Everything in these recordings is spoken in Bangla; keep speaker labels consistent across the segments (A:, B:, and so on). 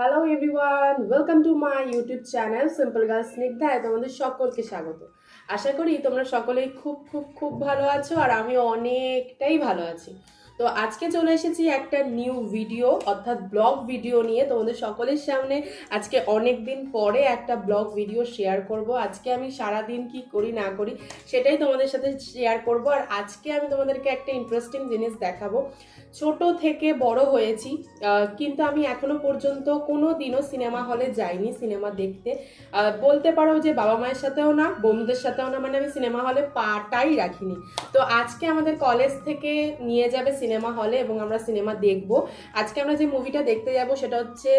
A: Hello everyone, welcome to my YouTube channel simple girl স্নিগ্ধায় তোমাদের সকলকে স্বাগত। আশা করি তোমরা সকলেই খুব খুব খুব ভালো আছো আর আমি অনেকটাই ভালো আছি। তো আজকে চলে এসেছি একটা নিউ ভিডিও অর্থাৎ ব্লগ ভিডিও নিয়ে তোমাদের সকলের সামনে। আজকে অনেক দিন পরে একটা ব্লগ ভিডিও শেয়ার করব। আজকে আমি সারাদিন কি করি না করি সেটাই তোমাদের সাথে শেয়ার করব। আর আজকে আমি তোমাদেরকে একটা ইন্টারেস্টিং জিনিস দেখাবো। ছোট থেকে বড় হয়েছি, কিন্তু আমি এখনো পর্যন্ত কোনো দিনও সিনেমা হলে যাইনি সিনেমা দেখতে। বলতে পারো যে বাবা মায়ের সাথেও না, বন্ধুদের সাথেও না, মানে আমি সিনেমা হলে পাটাই রাখিনি। তো আজকে আমাদের কলেজ থেকে নিয়ে যাবে সিনেমা হলে এবং আমরা সিনেমা দেখব। আজকে আমরা যে মুভিটা দেখতে যাব সেটা হচ্ছে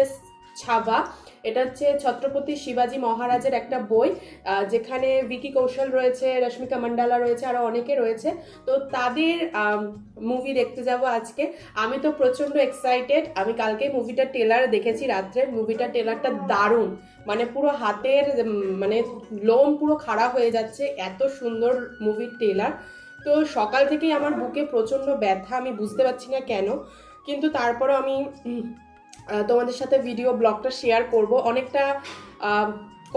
A: ছাবা। এটা হচ্ছে ছত্রপতি শিবাজি মহারাজের একটা বই, যেখানে ভিকি কৌশল রয়েছে, রশ্মিকা মান্ডালা রয়েছে, আরও অনেকে রয়েছে। তো তাদের মুভি দেখতে যাব আজকে। আমি তো প্রচণ্ড এক্সাইটেড। আমি কালকে মুভিটার ট্রেলার দেখেছি রাত্রে। মুভিটার ট্রেলারটা দারুণ, মানে পুরো হাতের মানে লোম পুরো খাড়া হয়ে যাচ্ছে, এত সুন্দর মুভির ট্রেলার। তো সকাল থেকেই আমার বুকে প্রচণ্ড ব্যথা, আমি বুঝতে পারছি না কেন, কিন্তু তারপরও আমি তোমাদের সাথে ভিডিও ব্লগটা শেয়ার করব। অনেকটা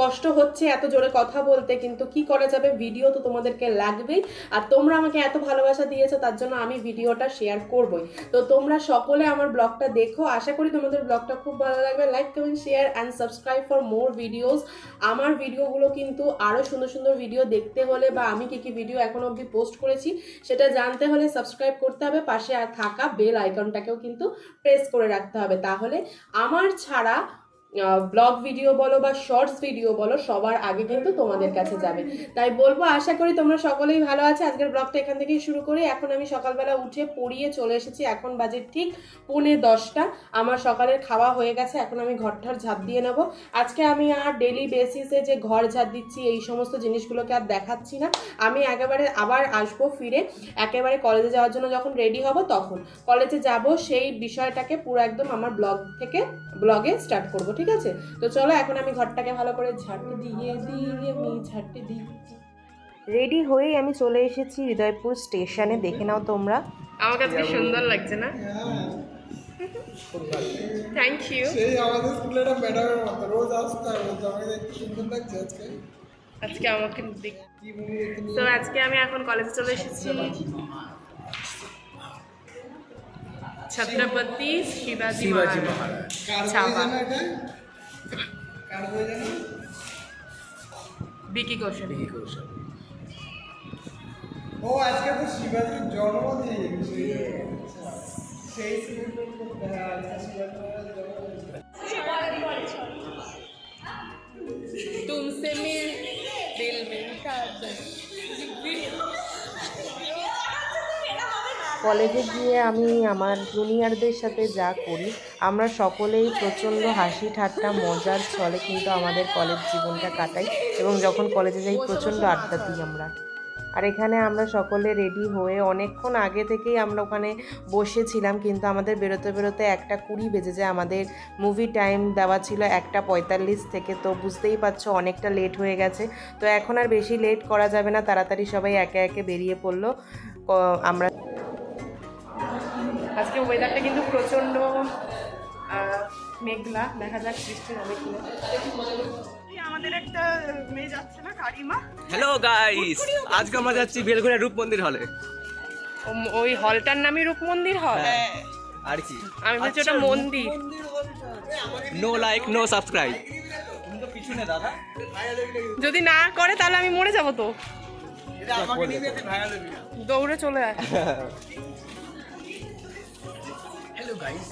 A: কষ্ট হচ্ছে এত জোরে কথা বলতে, কিন্তু কি করা যাবে, ভিডিও তো তোমাদেরকে লাগবেই। আর তোমরা আমাকে এত ভালোবাসা দিয়েছো, তার জন্য আমি ভিডিওটা শেয়ার করবই। তো তোমরা সকলে আমার ব্লগটা দেখো, আশা করি তোমাদের ব্লগটা খুব ভালো লাগবে। Like, comment, share and subscribe for more videos. আমার ভিডিওগুলো কিন্তু আরও সুন্দর সুন্দর ভিডিও দেখতে হলে বা আমি কী কী ভিডিও এখন অবধি পোস্ট করেছি সেটা জানতে হলে সাবস্ক্রাইব করতে হবে। পাশে আর থাকা বেল আইকনটাকেও কিন্তু প্রেস করে রাখতে হবে, তাহলে আমার ছাড়া ব্লগ ভিডিও বলো বা শর্টস ভিডিও বলো সবার আগে কিন্তু তোমাদের কাছে যাবে। তাই বলবো, আশা করি তোমরা সকলেই ভালো আছে। আজকের ব্লগটা এখান থেকেই শুরু করি। এখন আমি সকালবেলা উঠে পড়িয়ে চলে এসেছি, এখন বাজে ঠিক 9:45। আমার সকালের খাওয়া হয়ে গেছে, এখন আমি ঘরটার ঝাঁপ দিয়ে নেবো। আজকে আমি আর ডেলি বেসিসে যে ঘর ঝাঁপ দিচ্ছি এই সমস্ত জিনিসগুলোকে আর দেখাচ্ছি না। আমি একেবারে আবার আসবো ফিরে, একেবারে কলেজে যাওয়ার জন্য যখন রেডি হব তখন কলেজে যাব, সেই বিষয়টাকে পুরো একদম আমার ব্লগে স্টার্ট করব, ঠিক আছে? তো চলো এখন আমি ঘরটাকে ভালো করে ঝাঁট দিয়ে রেডি হয়ে আমি চলে এসেছি হৃদয়পুর স্টেশনে। দেখে নাও তোমরা, আমার কাছে সুন্দর লাগছে না? Thank you.
B: সেই আমাদের স্কুলে একটা ম্যাডামের মতো রোজ আসতে হবে, আমাকে দেখতে সুন্দর লাগছে
A: আজকে আমাকে তো আজকে আমি এখন কলেজে চলে এসেছি। ছত্রপতি শিবাজি মহারাজ ছাপা। ভিকি কৌশল।
B: ও আজকে তো শিবাজির জন্মদিন, সেই
A: तुमसे मिल दिल में কলেজে গিয়ে আমি আমার জুনিয়রদের সাথে যা করি, আমরা সকলেই প্রচণ্ড হাসি ঠাট্টা মজার ছলে কিন্তু আমাদের কলেজ জীবনটা কাটাই এবং যখন কলেজে যাই প্রচণ্ড আড্ডা দিই আমরা। আর এখানে আমরা সকলে রেডি হয়ে অনেকক্ষণ আগে থেকেই আমরা ওখানে বসেছিলাম, কিন্তু আমাদের বেরোতে বেরোতে 1:20 বেজে যায়। আমাদের মুভি টাইম দেওয়া ছিল 1:45 থেকে, তো বুঝতেই পারছো অনেকটা লেট হয়ে গেছে। তো এখন আর বেশি লেট করা যাবে না, তাড়াতাড়ি সবাই একে একে বেরিয়ে পড়লো। আমরা আজকে ওয়েদারটা কিন্তু প্রচণ্ড মেঘলা, দেখা যাক বৃষ্টি হবে কিনা। আমাদের একটা মেয়ে যাচ্ছে না, কারিমা।
C: হ্যালো গাইস, আজকে আমরা যাচ্ছি বেলঘড়িয়া রূপ মন্দির হলে।
A: ওই হলটার নামই রূপ মন্দির হল?
C: আর কি,
A: আমি বলছি ওটা মন্দির।
C: No like no subscribe. পিছনে দাদা
A: যদি না করে তাহলে আমি মরে যাবো। তো দৌড়ে চলে আয়।
C: হ্যালো গাইস,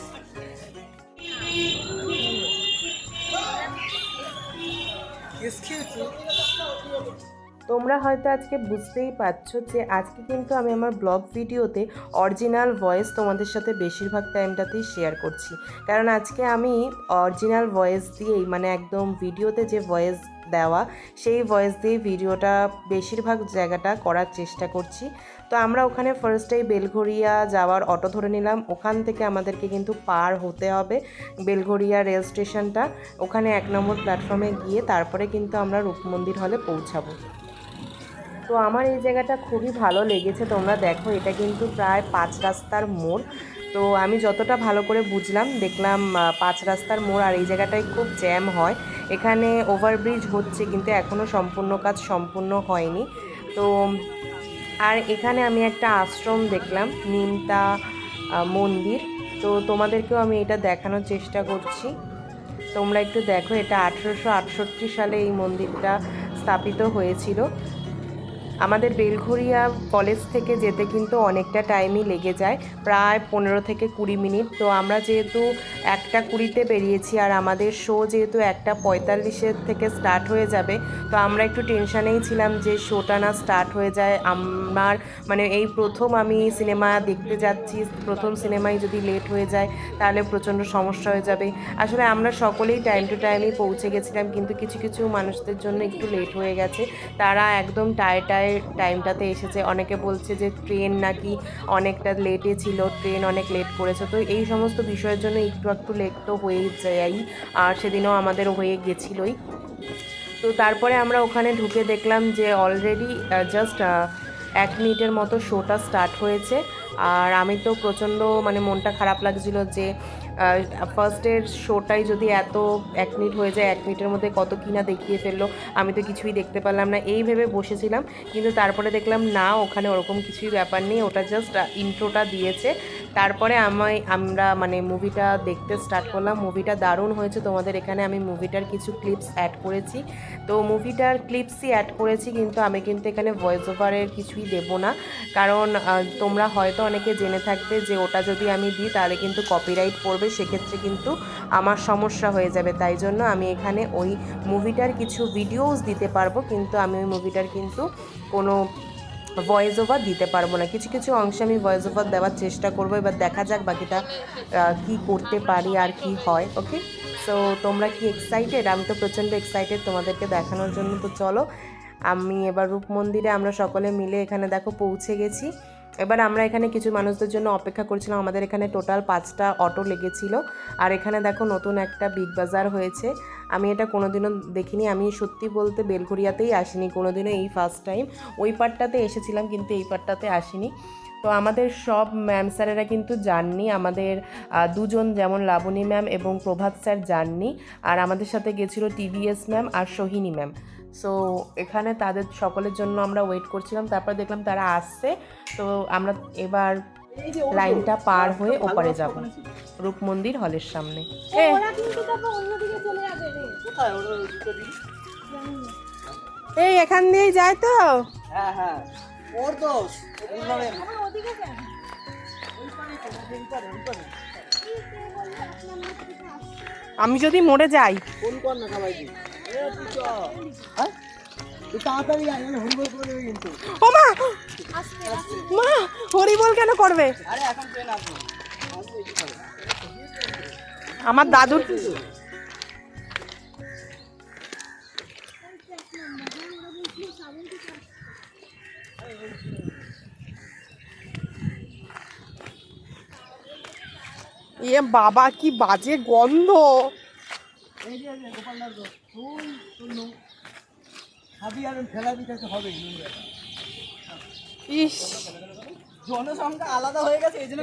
A: তোমরা হয়তো আজকে বুঝতেই পারছো যে আজকে কিন্তু আমি আমার ব্লগ ভিডিওতে অরিজিনাল ভয়েস তোমাদের সাথে বেশিরভাগ টাইমটাতেই শেয়ার করছি, কারণ আজকে আমি অরিজিনাল ভয়েস দিয়েই, মানে একদম ভিডিওতে যে ভয়েস দেওয়া সেই ভয়েস দিয়ে ভিডিওটা বেশিরভাগ জায়গাটা করার চেষ্টা করছি। তো আমরা ওখানে ফার্স্টেই বেলঘড়িয়া যাওয়ার অটো ধরে নিলাম। ওখান থেকে আমাদেরকে কিন্তু পার হতে হবে বেলঘড়িয়া রেল স্টেশনটা। ওখানে 1 নম্বর প্ল্যাটফর্মে গিয়ে তারপরে কিন্তু আমরা রূপ মন্দির হলে পৌঁছাবো। তো আমার এই জায়গাটা খুবই ভালো লেগেছে। তোমরা দেখো, এটা কিন্তু প্রায় 5 রাস্তার মোড়। তো আমি যতটা ভালো করে বুঝলাম দেখলাম 5 রাস্তার মোড়, আর এই জায়গাটায় খুব জ্যাম হয়। এখানে ওভারব্রিজ হচ্ছে কিন্তু এখনও সম্পূর্ণ কাজ সম্পূর্ণ হয়নি। তো আর এখানে আমি একটা আশ্রম দেখলাম, নিমতা মন্দির। তো তোমাদেরকেও আমি এটা দেখানোর চেষ্টা করছি, তোমরা একটু দেখো। এটা 1868 সালে এই মন্দিরটা স্থাপিত হয়েছিল। আমাদের বেলঘরিয়া কলেজ থেকে যেতে কিন্তু অনেকটা টাইমই লেগে যায়, প্রায় 15 থেকে 20 মিনিট। তো আমরা যেহেতু 1:20-তে বেরিয়েছি, আর আমাদের শো যেহেতু 1:45 থেকে স্টার্ট হয়ে যাবে, তো আমরা একটু টেনশানেই ছিলাম যে শোটা না স্টার্ট হয়ে যায়। আমার মানে এই প্রথম আমি সিনেমা দেখতে যাচ্ছি, প্রথম সিনেমায় যদি লেট হয়ে যায় তাহলে প্রচণ্ড সমস্যা হয়ে যাবে। আসলে আমরা সকলেই টাইম টু টাইমই পৌঁছে গেছিলাম, কিন্তু কিছু কিছু মানুষদের জন্য একটু লেট হয়ে গেছে, তারা একদম টাইমটাতে এসেছে। অনেকে বলছে যে ট্রেন নাকি অনেকটা লেটে ছিল, ট্রেন অনেক লেট করেছে। তো এই সমস্ত বিষয়ের জন্য একটু লেট তো হয়েই যায়, আর সেদিনও আমাদের হয়ে গেছিলোই। তো তারপরে আমরা ওখানে ঢুকে দেখলাম যে অলরেডি জাস্ট 1 মিনিটের মতো শোটা স্টার্ট হয়েছে। আর আমি তো প্রচণ্ড মানে মনটা খারাপ লাগছিল যে ফার্স্টের শোটাই যদি এত 1 মিনিট হয়ে যায়, 1 মিনিটের মধ্যে কত কি না দেখিয়ে ফেললো, আমি তো কিছুই দেখতে পারলাম না, এই ভেবে বসেছিলাম। কিন্তু তারপরে দেখলাম না, ওখানে ওরকম কিছুই ব্যাপার নেই, ওটা জাস্ট ইন্ট্রোটা দিয়েছে। তারপরে আমরা মানে মুভিটা দেখতে স্টার্ট করলাম। মুভিটা দারুণ হয়েছে, তোমাদের এখানে আমি মুভিটার কিছু ক্লিপস অ্যাড করেছি। তো মুভিটার ক্লিপসই অ্যাড করেছি, কিন্তু আমি কিন্তু এখানে ভয়েস ওভারের কিছুই দেব না, কারণ তোমরা হয়তো অনেকে জেনে থাকবে যে ওটা যদি আমি দিই তাহলে কিন্তু কপিরাইট পড়বে, সেক্ষেত্রে কিন্তু আমার সমস্যা হয়ে যাবে। তাই জন্য আমি এখানে ওই মুভিটার কিছু ভিডিওস দিতে পারবো, কিন্তু আমি ওই মুভিটার কিন্তু কোনো ভয়েস ওভার দিতে পারবো না। কিছু কিছু অংশে আমি ভয়েস ওভার দেওয়ার চেষ্টা করবো, এবার দেখা যাক বাকিটা কি করতে পারি আর কি হয়। ওকে, সো তোমরা কি এক্সাইটেড? আমি তো প্রচণ্ড এক্সাইটেড তোমাদেরকে দেখানোর জন্য। তো চলো, আমি এবার রূপ মন্দিরে আমরা সকলে মিলে এখানে দেখো পৌঁছে গেছি। এবার আমরা এখানে কিছু মানুষদের জন্য অপেক্ষা করছিলাম। আমাদের এখানে টোটাল 5টা অটো লেগেছিল। আর এখানে দেখো নতুন একটা বিগ বাজার হয়েছে, আমি এটা কোনোদিনও দেখিনি। আমি সত্যি বলতে বেলঘরিয়াতেই আসিনি কোনোদিনও, এই ফার্স্ট টাইম। ওই পার্টটাতে এসেছিলাম কিন্তু এই পার্টটাতে আসিনি। তো আমাদের সব ম্যাম স্যারেরা কিন্তু যাননি, আমাদের 2জন যেমন লাবণী ম্যাম এবং প্রভাত স্যার যাননি, আর আমাদের সাথে গেছিলো টিভিএস ম্যাম আর সোহিনী ম্যাম। সো এখানে তাদের সকলের জন্য আমরা ওয়েট করছিলাম, তারপর দেখলাম তারা আসছে। তো আমরা এবার লাইনটা পার হয়ে ওপারে যাব রূপ মন্দির হলের সামনে। এই এখান দিয়েই যায় তো।
C: হ্যাঁ হ্যাঁ, ওর দোষ।
A: আমি যদি মরে যাই
C: ফোন কর না সবাইকে। হ্যাঁ তাড়াতাড়ি আয়, হরিবল করে দেবে কিন্তু।
A: ও মা, মা হরিবল কেন করবে?
C: আরে এখন ট্রেন আসবে।
A: আমার দাদুর এ বাবা, কি বাজে গন্ধ।
C: এই যে গোপালদার দোষ, তুই খাবি আর ফেলাবি তাকে হবে।
A: ইস,
C: জনসংখ্যা আলাদা হয়ে গেছে, এই জন্য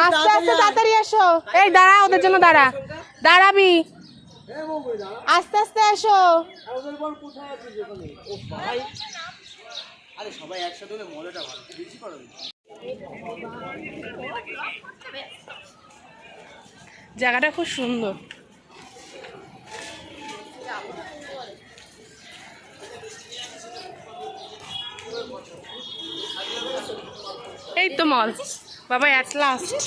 A: আস্তে আস্তে তাড়াতাড়ি এসো। এই দাঁড়া, ওদের জন্য দাঁড়া, দাঁড়াবি, আস্তে আস্তে এসো।
C: আরে সবাই একসাথে হলে মজাটা ভালো, বেশি করো।
A: জায়গাটা খুব সুন্দর। এই তো মল বাবা, অ্যাট লাস্ট।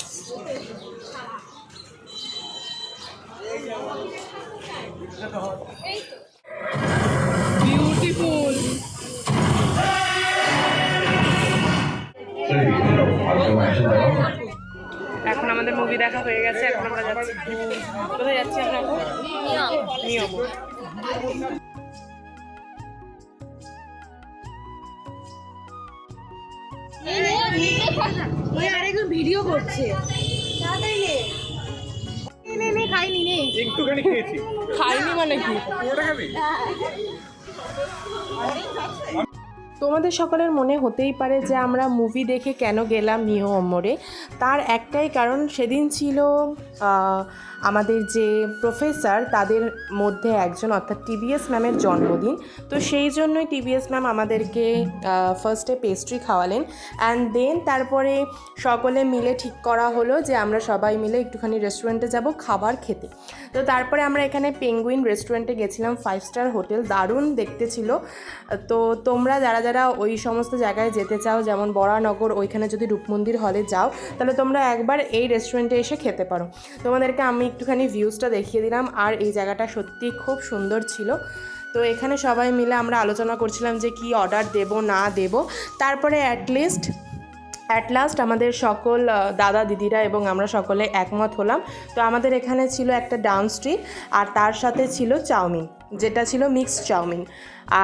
A: বিউটিফুল। এখন আমাদের মুভি দেখা হয়ে গেছে, এখন আমরা যাচ্ছি। কোথায় যাচ্ছি আমরা? নিয়ম।
D: ভিডিও করছে।
B: একটুখানি খেয়েছি।
A: খাইনি মানে কি?
B: পুরোটা খাবি?
A: তো তোমাদের সকলের মনে হতেই পারে যে আমরা মুভি দেখে কেন গেলাম নিউ অম্বরে। তার একটাই কারণ, সেদিন ছিল আমাদের যে প্রফেসর তাদের মধ্যে একজন, অর্থাৎ টিবিএস ম্যামের জন্মদিন। তো সেই জন্যই টিবিএস ম্যাম আমাদেরকে ফার্স্টে পেস্ট্রি খাওয়ালেন, অ্যান্ড দেন তারপরে সকলে মিলে ঠিক করা হলো যে আমরা সবাই মিলে একটুখানি রেস্টুরেন্টে যাব খাবার খেতে। তো তারপরে আমরা এখানে পেঙ্গুইন রেস্টুরেন্টে গেছিলাম, 5 স্টার হোটেল, দারুণ দেখতে ছিল। তো তোমরা যারা যারা ওই সমস্ত জায়গায় যেতে চাও, যেমন বরানগর, ওইখানে যদি রূপমন্দির হলে যাও, তাহলে তোমরা একবার এই রেস্টুরেন্টে এসে খেতে পারো। তোমাদেরকে আমি একটুখানি ভিউজটা দেখিয়ে দিলাম, আর এই জায়গাটা সত্যি খুব সুন্দর ছিল। তো এখানে সবাই মিলে আমরা আলোচনা করছিলাম যে কি অর্ডার দেব না দেব। তারপরে অ্যাট লাস্ট আমাদের সকল দাদা দিদিরা এবং আমরা সকলে একমত হলাম। তো আমাদের এখানে ছিল একটা ডাউন স্ট্রিট, আর তার সাথে ছিল চাউমিন, যেটা ছিল মিক্সড চাউমিন।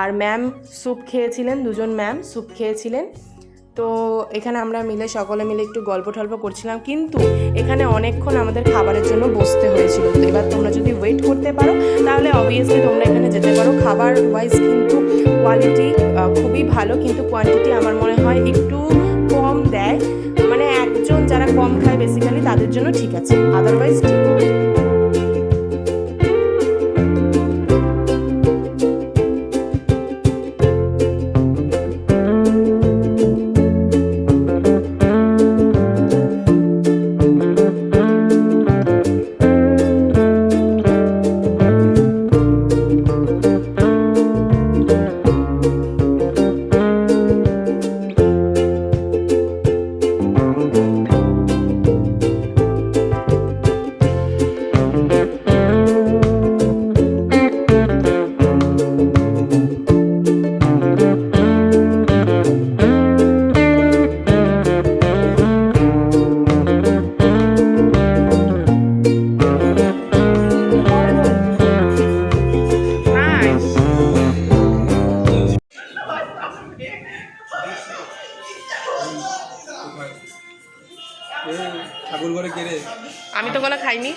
A: আর ম্যাম স্যুপ খেয়েছিলেন, দুজন ম্যাম স্যুপ খেয়েছিলেন। তো এখানে আমরা সকলে মিলে একটু গল্প টল্প করছিলাম, কিন্তু এখানে অনেকক্ষণ আমাদের খাবারের জন্য বসতে হয়েছিল। তো এবার তোমরা যদি ওয়েট করতে পারো তাহলে অবভিয়াসলি তোমরা এখানে যেতে পারো। খাবার ওয়াইজ কিন্তু কোয়ালিটি খুবই ভালো, কিন্তু কোয়ান্টিটি আমার মনে হয় একটু কম দেয়। মানে একজন যারা কম খায় বেসিক্যালি তাদের জন্য ঠিক আছে, আদারওয়াইজ ঠিক।
B: ঠাকুর ঘরে কে রে?
A: আমি তো কোনো খাইনি।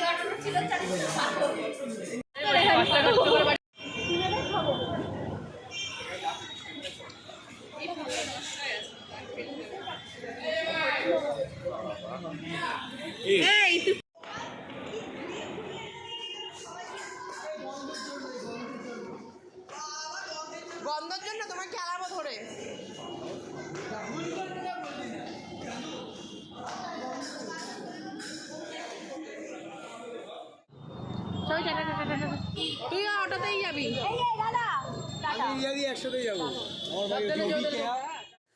A: গন্ধের জন্য তোমার খেলাবো ধরে। তুই অটোতেই যাবি?
B: একসাথেই যাবো।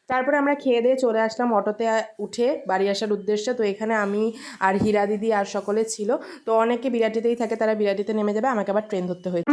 A: তারপরে আমরা খেয়ে দিয়ে চলে আসলাম অটোতে উঠে বাড়ি আসার উদ্দেশ্যে। তো এখানে আমি আর হীরা দিদি আর সকলে ছিল। তো অনেকে বিরাটিতেই থাকে, তারা বিরাটিতে নেমে যাবে, আমাকে আবার ট্রেন ধরতে হয়েছে।